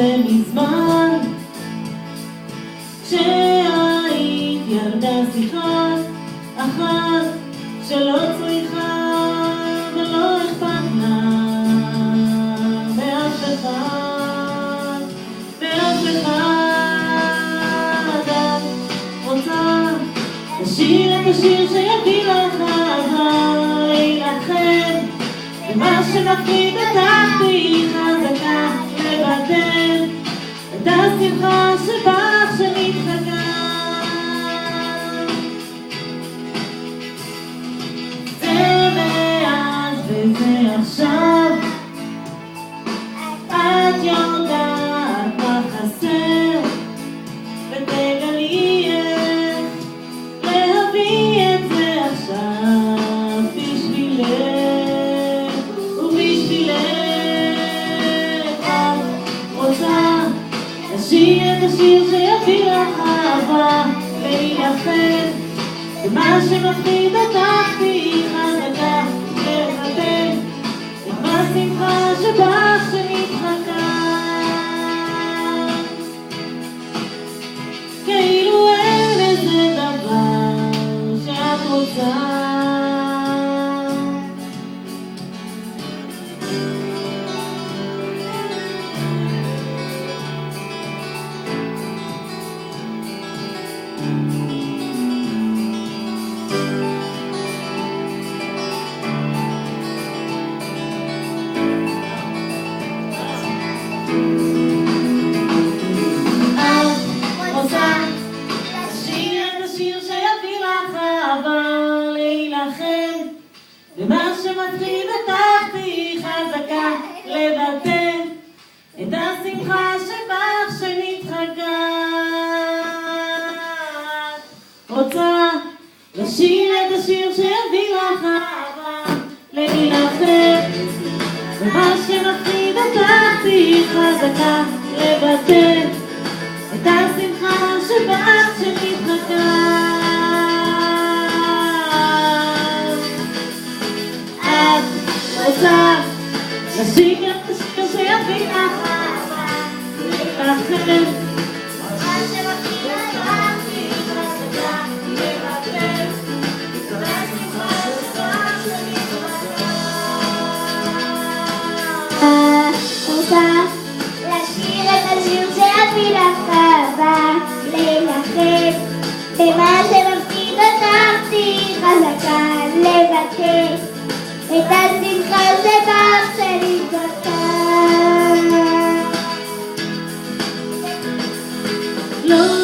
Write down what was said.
זה מזמן, כשהיית ילדה שיחה אחת שלא צריכה ולא אכפת לה מאף אחד, מאף אחד. את רוצה לשיר את השיר שיביא לך אהבה, להילחם ומה שמפחיד אותך תהיי חזקה, לבטל את השמחה שבך שנתחקה. זה מאז וזה עכשיו, את יודעת מה חסר, ותגלי איך להביא את זה עכשיו בשבילך. לשיר את השיר שיביא לך אהבה, להילחם ומה שמפחיד אותך תהיי חזקה, לבטל את השמחה שבך שנתחקה. כאילו אין איזה דבר שאת רוצה, ומה שמטריד אותך תהיי חזקה, לבטל את השמחה שבך שנתחקה. רוצה לשיר את השיר שיביא לך אהבה, להילחם ומה שמטריד אותך תהיי חזקה, לבטל את השמחה שבך שנתחקה. רוצה לשיר את השיר שיביא לך אהבה, להילחם מה שמפחיד אותך תהיי חזקה, לבטל את השמחה שבך שנתחקה. רוצה לשיר את השיר שיביא לך אהבה, להילחם במה שמפחיד אותך תהיי חזקה, לבטל את השמחה שבך שנתחקה. לא